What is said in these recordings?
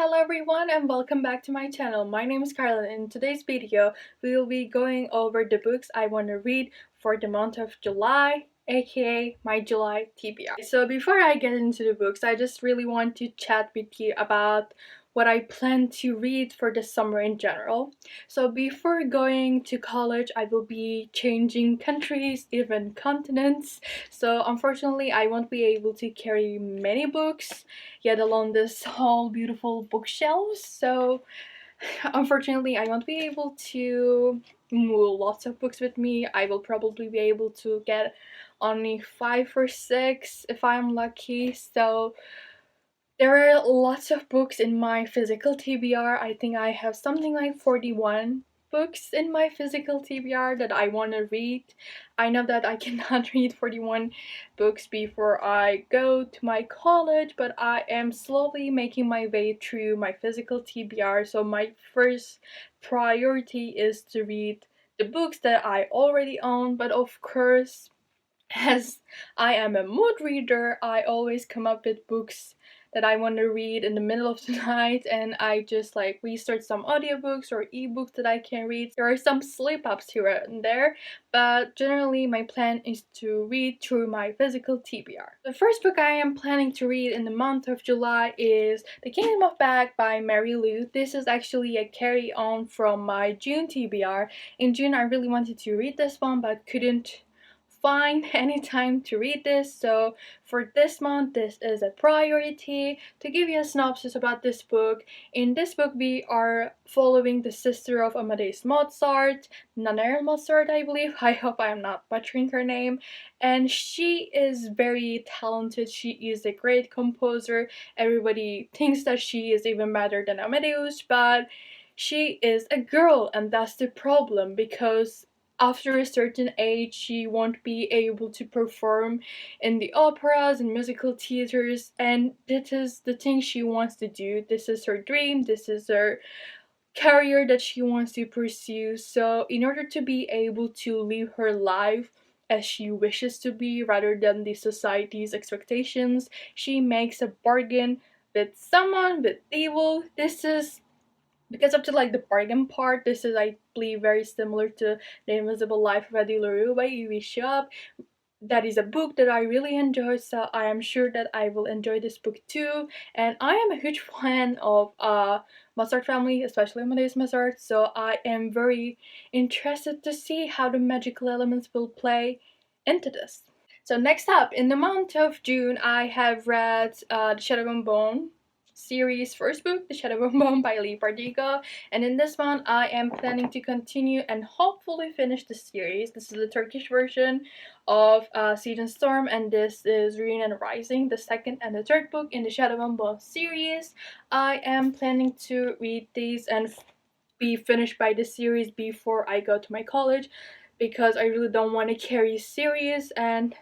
Hello everyone and welcome back to my channel. My name is Carla and in today's video we will be going over the books I want to read for the month of July, aka my July TBR. So before I get into the books, I just really want to chat with you about what I plan to read for the summer in general. So before going to college, I will be changing countries, even continents. So unfortunately, I won't be able to carry many books, yet alone this whole beautiful bookshelves. So unfortunately, I won't be able to move lots of books with me. I will probably be able to get only 5 or 6 if I'm lucky. So there are lots of books in my physical TBR. I think I have something like 41 books in my physical TBR that I want to read. I know that I cannot read 41 books before I go to my college, but I am slowly making my way through my physical TBR. So my first priority is to read the books that I already own, but of course, as I am a mood reader, I always come up with books that I want to read in the middle of the night, and I just like research some audiobooks or ebooks that I can read. There are some slip ups here and there, but generally my plan is to read through my physical TBR. The first book I am planning to read in the month of July is The Kingdom of Bag by Mary Lou. This is actually a carry on from my June TBR. In June I really wanted to read this one but couldn't find any time to read this, so for this month this is a priority. To give you a synopsis about this book, in this book we are following the sister of Amadeus Mozart, Nannerl Mozart I believe. I hope I am not butchering her name, and she is very talented. She is a great composer. Everybody thinks that she is even better than Amadeus, but she is a girl, and that's the problem, because after a certain age she won't be able to perform in the operas and musical theaters, and this is the thing she wants to do. This is her dream, this is her career that she wants to pursue. So in order to be able to live her life as she wishes to be rather than the society's expectations, she makes a bargain with someone, with evil. This is because up to like the bargain part, this is I believe very similar to The Invisible Life of Eddie LaRue by Evie Shub. That is a book that I really enjoy, so I am sure that I will enjoy this book too. And I am a huge fan of Mozart family, especially Amadeus Mozart, so I am very interested to see how the magical elements will play into this. So next up, in the month of June, I have read the Shadowmoon Bone series first book, The Shadowmoon Bone by Lee Bardugo, and in this one I am planning to continue and hopefully finish the series. This is the Turkish version of Siege and Storm, and this is Ruin and Rising, the second and the third book in the Shadowmoon Bone series. I am planning to read these and be finished by the series before I go to my college, because I really don't want to carry series, and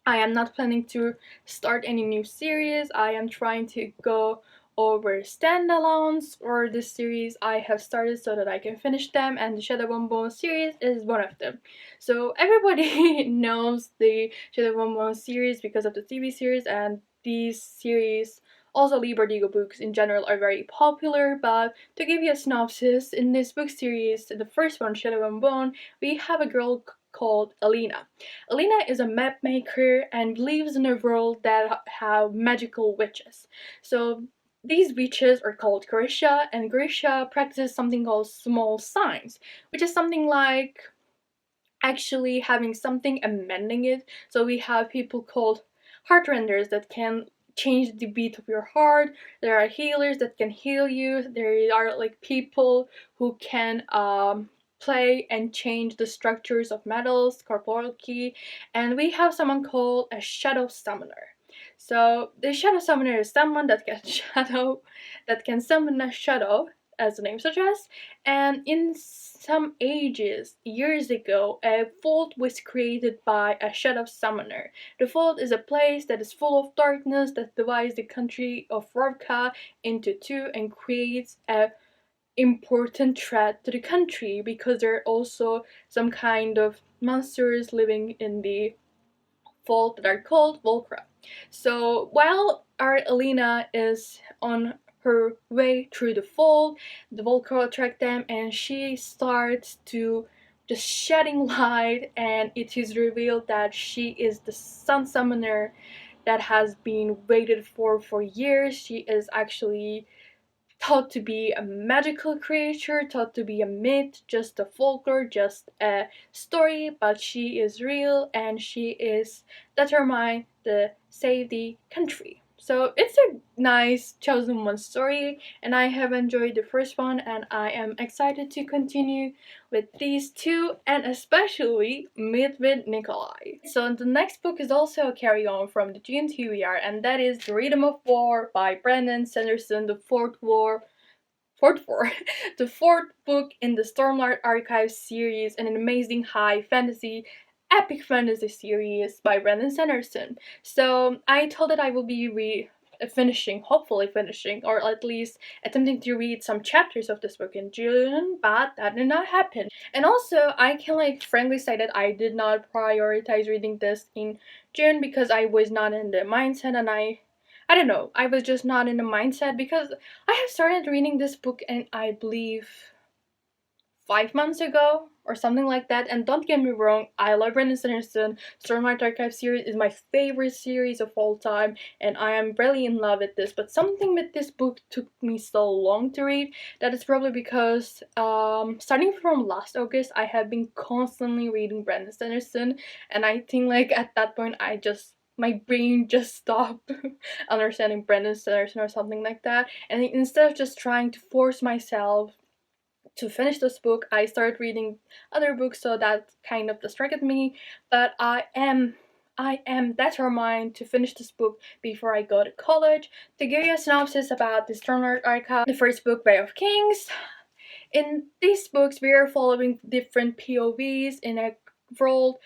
I am not planning to start any new series. I am trying to go over standalones or the series I have started so that I can finish them, and the Shadowmoon Bone series is one of them. So everybody knows the Shadowmoon Bone series because of the TV series, and these series, also Lee Bardugo books in general, are very popular. But to give you a synopsis, in this book series, the first one, Shadowmoon Bone, we have a girl called Alina. Alina is a map maker and lives in a world that have magical witches. So these witches are called Grisha, and Grisha practices something called small signs, which is something like actually having something and mending it. So we have people called heartrenders that can change the beat of your heart. There are healers that can heal you. There are like people who can play and change the structures of metals, corporeal key, and we have someone called a shadow summoner. So the shadow summoner is someone that can summon a shadow, as the name suggests, and in some ages, years ago, a vault was created by a shadow summoner. The vault is a place that is full of darkness that divides the country of Ravka into two and creates a important threat to the country, because there are also some kind of monsters living in the vault that are called Volcra. So while our Alina is on her way through the Volcro attract them, and she starts to just shedding light, and it is revealed that she is the sun summoner that has been waited for years. She is actually thought to be a magical creature, thought to be a myth, just a folklore, just a story, but she is real and she is determined to save the country. So it's a nice chosen one story, and I have enjoyed the first one, and I am excited to continue with these two, and especially meet with Nikolai. So the next book is also a carry on from the June TBR, and that is The Rhythm of War by Brandon Sanderson, fourth war, the fourth book in the Stormlight Archive series, and an amazing high fantasy, epic fantasy series by Brandon Sanderson. So I told that I will be finishing, hopefully finishing, or at least attempting to read some chapters of this book in June, but that did not happen. And also, I can like frankly say that I did not prioritize reading this in June because I was not in the mindset, and I don't know, I was just not in the mindset because I have started reading this book, and I believe 5 months ago or something like that. And don't get me wrong, I love Brandon Sanderson. Stormlight Archive series is my favorite series of all time, and I am really in love with this. But something with this book took me so long to read. That is probably because starting from last August, I have been constantly reading Brandon Sanderson, and I think like at that point my brain just stopped understanding Brandon Sanderson or something like that. And instead of just trying to force myself to finish this book, I started reading other books, so that kind of distracted me. But I am determined to finish this book before I go to college. To give you a synopsis about the Stormlight Archive, the first book, Way of Kings. In these books, we are following different POVs in a world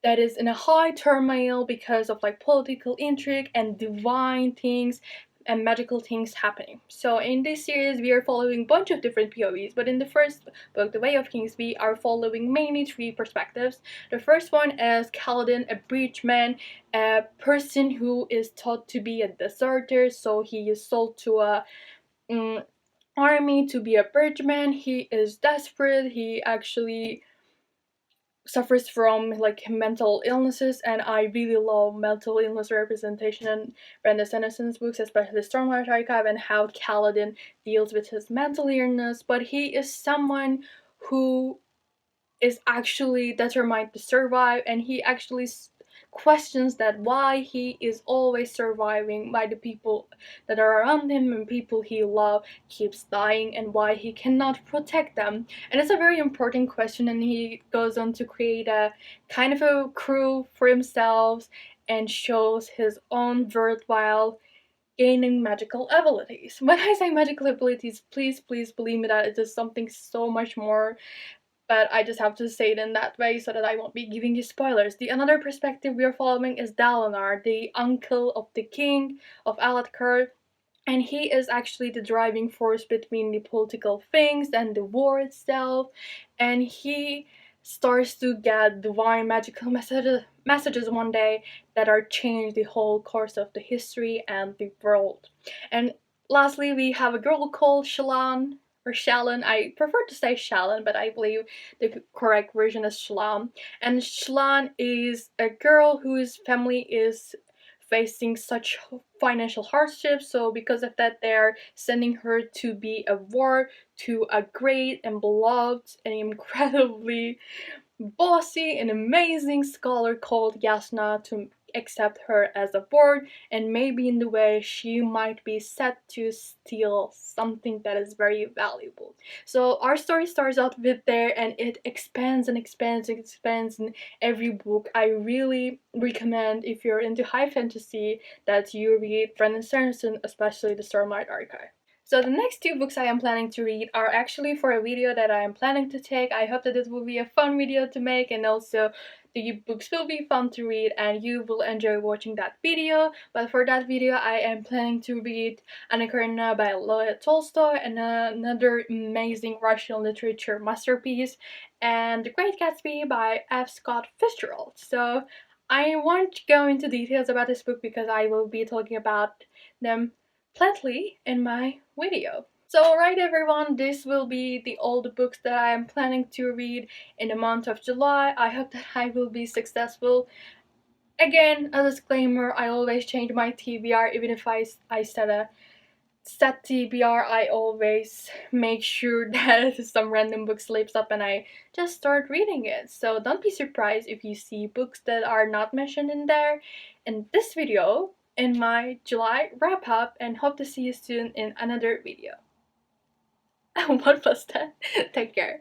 that is in a high turmoil because of like political intrigue and divine things and magical things happening. So in this series we are following a bunch of different POVs, but in the first book, The Way of Kings, we are following mainly three perspectives. The first one is Kaladin, a breachman, a person who is thought to be a deserter, so he is sold to a um, army to be a bridgeman. He is desperate, he actually suffers from like mental illnesses, and I really love mental illness representation in Brandon Sanderson's books, especially Stormlight Archive, and how Kaladin deals with his mental illness. But he is someone who is actually determined to survive, and he actually questions that why he is always surviving, why the people that are around him and people he loves keeps dying, and why he cannot protect them. And it's a very important question, and he goes on to create a kind of a crew for himself and shows his own worth while gaining magical abilities. When I say magical abilities, please believe me that it is something so much more, but I just have to say it in that way so that I won't be giving you spoilers. The another perspective we are following is Dalinar, the uncle of the king of Alatkar, and he is actually the driving force between the political things and the war itself, and he starts to get divine magical messages one day that are change the whole course of the history and the world. And lastly, we have a girl called Shallan, or Shallan. I prefer to say Shallan, but I believe the correct version is Shallan. And Shallan is a girl whose family is facing such financial hardships, so because of that they're sending her to be a ward to a great and beloved and incredibly bossy and amazing scholar called Yasna to accept her as a ward, and maybe in the way she might be set to steal something that is very valuable. So our story starts out with there, and it expands and expands and expands in every book. I really recommend, if you're into high fantasy, that you read Brandon Sanderson, especially the Stormlight Archive. So the next two books I am planning to read are actually for a video that I am planning to take. I hope that this will be a fun video to make, and also the books will be fun to read and you will enjoy watching that video. But for that video I am planning to read Anna Karenina by Leo Tolstoy, and another amazing Russian literature masterpiece, and The Great Gatsby by F. Scott Fitzgerald. So I won't go into details about this book because I will be talking about them plenty in my video. So alright everyone, this will be all the books that I am planning to read in the month of July. I hope that I will be successful. Again, a disclaimer, I always change my TBR. Even if I set TBR, I always make sure that some random book slips up and I just start reading it. So don't be surprised if you see books that are not mentioned in there in this video, in my July wrap up, and hope to see you soon in another video. What was that? Take care.